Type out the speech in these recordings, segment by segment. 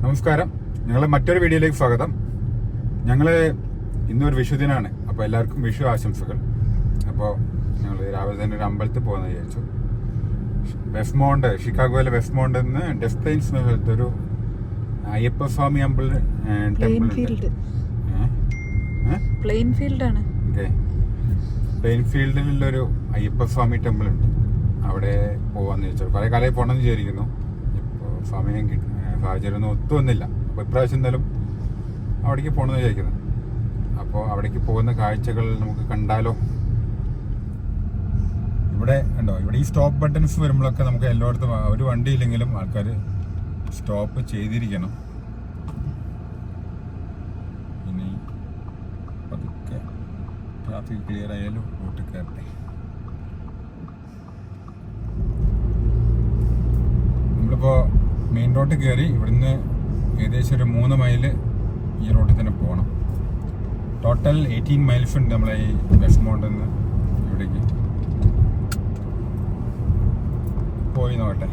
നമസ്കാരം, ഞങ്ങളെ മറ്റൊരു വീഡിയോയിലേക്ക് സ്വാഗതം. ഞങ്ങൾ ഇന്നൊരു വിഷുദിനാണ്, അപ്പോൾ എല്ലാവർക്കും വിഷു ആശംസകൾ. അപ്പോൾ ഞങ്ങൾ രാവിലെ തന്നെ ഒരു അമ്പലത്തിൽ പോകുന്നത് വിചാരിച്ചു. വെസ്റ്റ്മൗണ്ട്, ഷിക്കാഗോയിലെ വെസ്റ്റ്മൗണ്ടിൽ നിന്ന് ഡെസ്പ്ലെയിൻസ് എന്ന സ്ഥലത്തൊരു അയ്യപ്പസ്വാമി ടെമ്പിൾ ഉണ്ട്. പ്ലെയിൻഫീൽഡിലൊരു അയ്യപ്പസ്വാമി ടെമ്പിൾ ഉണ്ട്. അവിടെ പോകാമെന്ന് ചോദിച്ചാൽ കുറേ കാലമായി പോകണമെന്ന് വിചാരിക്കുന്നു. ഇപ്പോൾ സമയം സാഹചര്യമൊന്നും ഒത്തു വന്നില്ല. അപ്പോൾ ഇപ്രാവശ്യം എന്തായാലും അവിടേക്ക് പോകണമെന്ന് വിചാരിക്കുന്നത്. അപ്പോൾ അവിടേക്ക് പോകുന്ന കാഴ്ചകൾ നമുക്ക് കണ്ടാലോ. ഇവിടെ ഉണ്ടോ, ഇവിടെ ഈ സ്റ്റോപ്പ് ബട്ടൺസ് വരുമ്പോഴൊക്കെ നമുക്ക് എല്ലായിടത്തും ഒരു വണ്ടിയില്ലെങ്കിലും ആൾക്കാർ സ്റ്റോപ്പ് ചെയ്തിരിക്കണം. ഇനി പതുക്കെ ട്രാഫിക് ക്ലിയർ ആയാലും റൂട്ടിൽ കയറട്ടെ. നമ്മളിപ്പോൾ മെയിൻ റോഡിൽ കയറി ഇവിടുന്ന് ഏകദേശം ഒരു 3 മൈല് ഈ റോഡിൽ തന്നെ പോകണം. ടോട്ടൽ 18 മൈൽസ് ഉണ്ട് നമ്മളെ ഈ വെസ്റ്റ്മൗണ്ടിൽ നിന്ന് ഇവിടേക്ക്. പോയി നോക്കട്ടെ.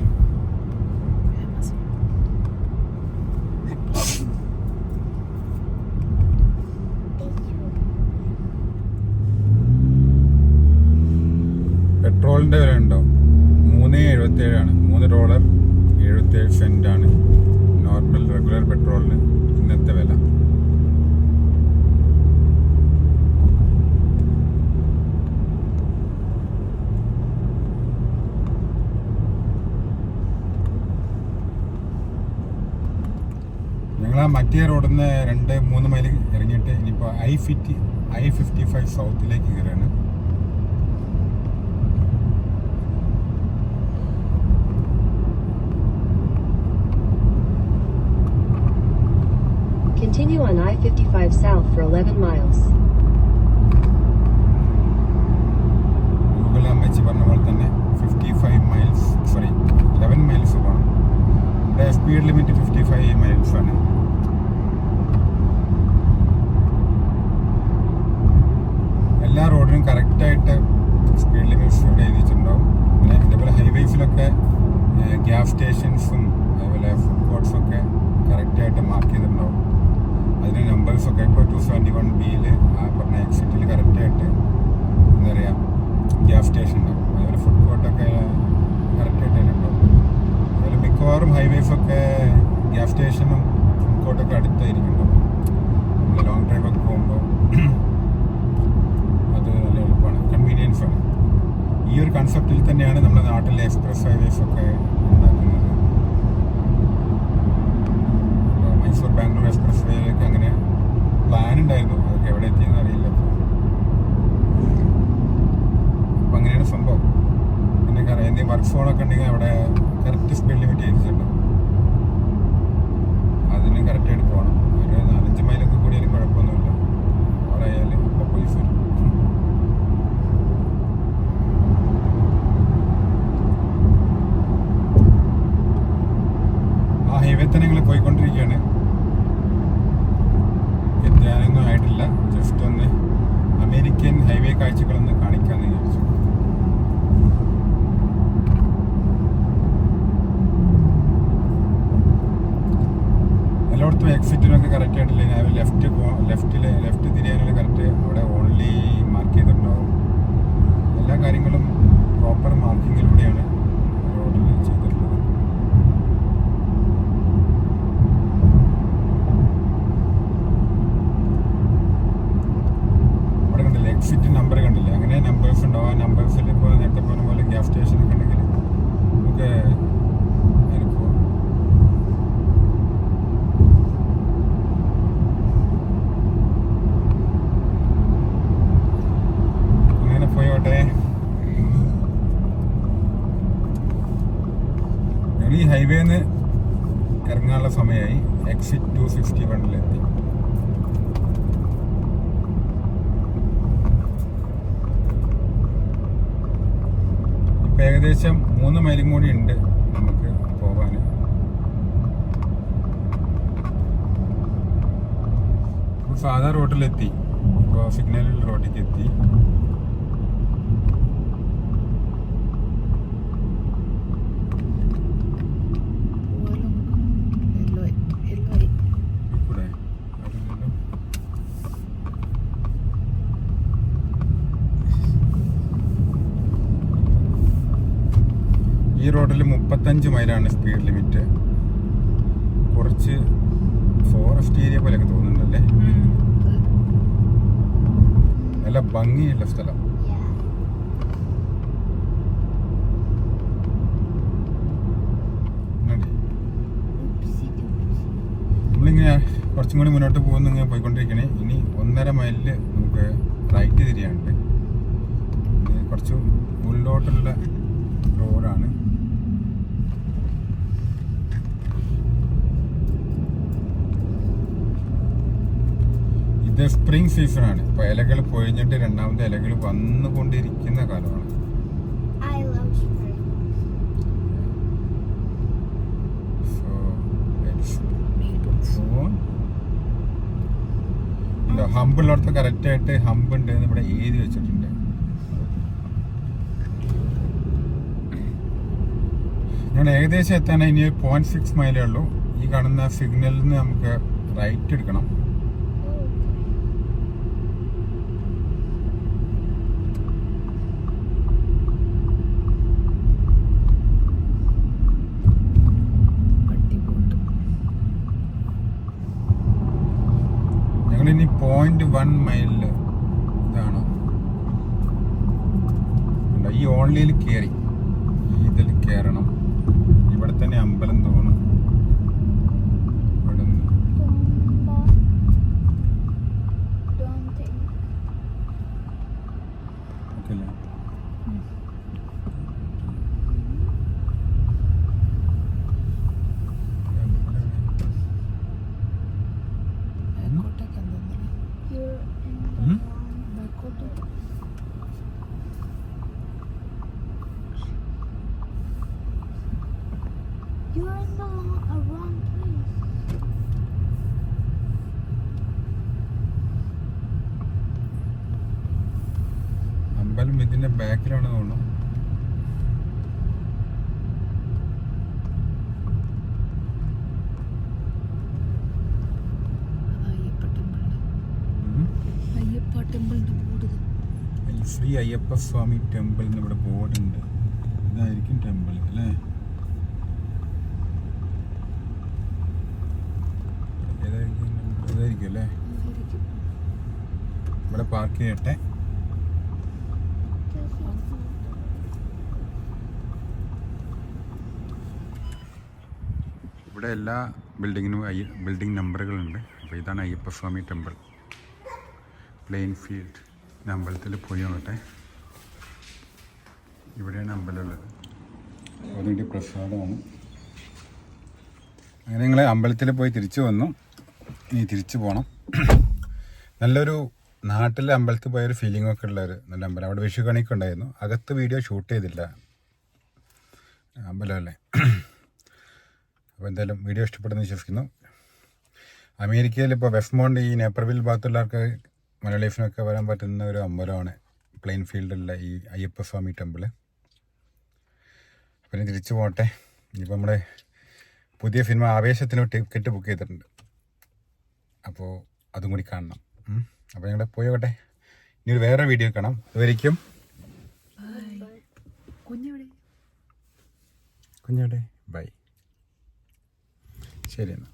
പെട്രോളിൻ്റെ വില ഉണ്ടോ? $3.77 $3.77 നോർമൽ റെഗുലർ പെട്രോളിന് ഇന്നത്തെ വില. ഞങ്ങൾ ആ മറ്റേ റോഡിൽ നിന്ന് 2-3 മൈൽ ഇറങ്ങിയിട്ട് ഇനിയിപ്പോൾ I-55 സൗത്തിലേക്ക് കയറുകയാണ്. Continue on I-55 south for 11 miles. Google അമ്മച്ചി പറഞ്ഞ പോലെ തന്നെ 11 മൈൽസ് പോകണം. ഇവിടെ സ്പീഡ് ലിമിറ്റ് 55 മൈൽസ് ആണ്. എല്ലാ റോഡിനും കറക്റ്റായിട്ട് സ്പീഡ് ലിമിറ്റ്സ് ഇവിടെ എഴുതിയിട്ടുണ്ടാവും. പിന്നെ ഇതേപോലെ ഹൈവേസിലൊക്കെ ഗ്യാസ് സ്റ്റേഷൻസും അതുപോലെ ഫുഡ് കോർട്ട്സും ഒക്കെ കറക്റ്റായിട്ട് മാർക്ക് ചെയ്തിട്ടുണ്ടാവും. അതിന് നമ്പേഴ്സൊക്കെ ഇപ്പോൾ 271B പറഞ്ഞ എക്സിറ്റിൽ കറക്റ്റായിട്ട് എന്താ പറയുക ഗ്യാസ് സ്റ്റേഷൻ ഉണ്ടാവും. അതുപോലെ ഫുഡ് കോർട്ടൊക്കെ കറക്റ്റായിട്ട് തന്നെ ഉണ്ടാവും. അതുപോലെ മിക്കവാറും ഹൈവേസൊക്കെ ഗ്യാസ് സ്റ്റേഷനും ഫുഡ് കോർട്ടൊക്കെ അടുത്തായിരിക്കുന്നുണ്ടാവും. നമ്മൾ ലോങ് ഡ്രൈവൊക്കെ പോകുമ്പോൾ അത് നല്ല എളുപ്പമാണ്, കൺവീനിയൻസ് ആണ്. ഈ ഒരു കൺസെപ്റ്റിൽ തന്നെയാണ് നമ്മുടെ നാട്ടിലെ എക്സ്പ്രസ് ഹൈവേസൊക്കെ ഉണ്ടാക്കുന്നത്. മൈസൂർ ബാംഗ്ലൂർ എക്സ്പ്രസ് വേയിലേക്ക് അങ്ങനെ പ്ലാൻ ഉണ്ടായിരുന്നു, അതൊക്കെ എവിടെ എത്തിയെന്ന് അറിയില്ല. അപ്പം അങ്ങനെയാണ് സംഭവം. പിന്നെ എന്തെങ്കിലും വർക്ക് സോണൊക്കെ ഉണ്ടെങ്കിൽ അവിടെ കറക്റ്റ് സ്പീഡ് ലിമിറ്റ് ചെയ്തിട്ടുണ്ട്. അതിന് കറക്റ്റായിട്ട് പോകണം. ഒരു 4-5 മൈലൊക്കെ കൂടിയാലും കുഴപ്പമൊന്നുമില്ല. ഓരായാലും അപ്പോൾ പോലീസ് വരും. ആ ഹൈവേ തന്നെ ഞങ്ങൾ പോയിക്കൊണ്ടിരിക്കുകയാണ്. എത്താനൊന്നും ആയിട്ടില്ല. ജസ്റ്റ് ഒന്ന് അമേരിക്കൻ ഹൈവേ കാഴ്ചകളൊന്ന് കാണിക്കാമെന്ന് വിചാരിച്ചു. എല്ലായിടത്തും എക്സിറ്റിനൊക്കെ കറക്റ്റ് ആയിട്ടില്ല. ലെഫ്റ്റ് തിരിയാനുള്ള കറക്റ്റ് അവിടെ ഓൺലി മാർക്ക് ചെയ്തിട്ടുണ്ടാവും. എല്ലാ കാര്യങ്ങളും പ്രോപ്പർ മാർക്കിങ്ങിലൂടെയാണ് റോഡിൽ ചെയ്തിട്ടുള്ളത്. അവിടെ കണ്ടില്ല എക്സിറ്റ് നമ്പർ കണ്ടില്ല. അങ്ങനെ നമ്പേഴ്സ് ഉണ്ടാവും. ആ നമ്പേഴ്സിൽ ഇപ്പോൾ നേരത്തെ പറഞ്ഞ പോലെ ഗ്യാസ് സ്റ്റേഷനൊക്കെ ഉണ്ടെങ്കിൽ നമുക്ക് അതിന് പോവാം. അങ്ങനെ പോയോട്ടെ. ഈ ഹൈവേന്ന് ഇറങ്ങാനുള്ള സമയമായി. എക്സിറ്റ് 261-ലെത്തി. ഇപ്പം ഏകദേശം 3 മൈലും കൂടി ഉണ്ട് നമുക്ക് പോകാൻ. ഇപ്പോൾ സാധാ റോഡിലെത്തി. ഇപ്പോൾ സിഗ്നലിൽ റോഡിലേക്ക് എത്തി. ഈ റോഡിൽ 35 മൈലാണ് സ്പീഡ് ലിമിറ്റ്. കുറച്ച് ഫോറസ്റ്റ് ഏരിയ പോലെയൊക്കെ തോന്നുന്നുണ്ടല്ലേ. നല്ല ഭംഗിയുള്ള സ്ഥലം. നമ്മളിങ്ങനെ കുറച്ചും കൂടി മുന്നോട്ട് പോകുന്ന ഇങ്ങനെ പോയിക്കൊണ്ടിരിക്കണേ. ഇനി 1.5 മൈലിൽ നമുക്ക് റൈറ്റ് തിരിയാനുണ്ട്. ഇത് കുറച്ച് ഉള്ളോട്ടുള്ള റോഡാണ്. ഇത് സ്പ്രിംഗ് സീസണാണ്. ഇപ്പോൾ ഇലകൾ പൊഴിഞ്ഞിട്ട് രണ്ടാമത്തെ ഇലകൾ വന്നുകൊണ്ടിരിക്കുന്ന കാലമാണ്. I love spring. So let's go on. ഇല്ല, ഹമ്പുള്ളിടത്ത് കറക്റ്റായിട്ട് ഹമ്പ് ഉണ്ട് എന്ന് ഇവിടെ എഴുതി വെച്ചിട്ടുണ്ട്. ഞാൻ ഏകദേശം എത്താൻ ഇനി 0.6 മൈലേ ഉള്ളൂ. ഈ കാണുന്ന സിഗ്നലിൽ നിന്ന് നമുക്ക് റൈറ്റ് എടുക്കണം. ഞങ്ങളിനി 0.1 മൈലില് ഇതാണ്. ഈ ഓൺലിയിൽ കയറി ഇതിൽ കയറണം. ഇവിടെ തന്നെ അമ്പലം തോന്നും. ഇവിടെ Don't think. ഓക്കെല്ലേ? You're in the Hmm? wrong. You're in the wrong place. അമ്പലം ഇതിന്റെ ബാക്കിലാണ് തോന്നുന്നു. ശ്രീ അയ്യപ്പ സ്വാമി ടെമ്പിൾ എന്ന് ഇവിടെ ബോർഡുണ്ട്. ഇതായിരിക്കും ടെമ്പിൾ അല്ലേ? ഇതായിരിക്കും അല്ലേ? ഇവിടെ പാർക്ക് ചെയ്യട്ടെ. ഇവിടെ എല്ലാ ബിൽഡിങ്ങിനും ബിൽഡിംഗ് നമ്പറുകളുണ്ട്. അപ്പോൾ ഇതാണ് അയ്യപ്പസ്വാമി ടെമ്പിൾ, പ്ലെയിൻ ഫീൽഡ്. അമ്പലത്തിൽ പോയി നോക്കട്ടെ. ഇവിടെയാണ് അമ്പലമുള്ളത്. അതിൻ്റെ പ്രസാദമാണ്. അങ്ങനെ ഞങ്ങൾ അമ്പലത്തിൽ പോയി തിരിച്ചു വന്നു. ഇനി തിരിച്ചു പോകണം. നല്ലൊരു നാട്ടിലെ അമ്പലത്തിൽ പോയൊരു ഫീലിംഗ് ഒക്കെ ഉള്ളൊരു നല്ല അമ്പലം. അവിടെ വിഷു കണിയൊക്കെ ഉണ്ടായിരുന്നു. അകത്ത് വീഡിയോ ഷൂട്ട് ചെയ്തില്ല, അമ്പലമല്ലേ. അപ്പോൾ എന്തായാലും വീഡിയോ ഇഷ്ടപ്പെടുന്നു വിശ്വസിക്കുന്നു. അമേരിക്കയിൽ ഇപ്പോൾ വെസ്റ്റ്മോണ്ട് ഈ നേപ്പർവിൽ ഭാഗത്തുള്ളവർക്ക് മലയാളീസിനൊക്കെ വരാൻ പറ്റുന്ന ഒരു അമ്പലമാണ് പ്ലെയിൻ ഫീൽഡിലുള്ള ഈ അയ്യപ്പസ്വാമി ടെമ്പിൾ. അപ്പം ഇനി തിരിച്ചു പോകട്ടെ. ഇനിയിപ്പോൾ നമ്മുടെ പുതിയ സിനിമ ആവേശത്തിന് ടിക്കറ്റ് ബുക്ക് ചെയ്തിട്ടുണ്ട്. അപ്പോൾ അതും കൂടി കാണണം. അപ്പോൾ ഞങ്ങൾ പോയോട്ടെ. ഇനി ഒരു വേറെ വീഡിയോ കാണാം. ഇതുവരെയ്ക്കും കുഞ്ഞവിടെ ബൈ. ശരി എന്നാൽ.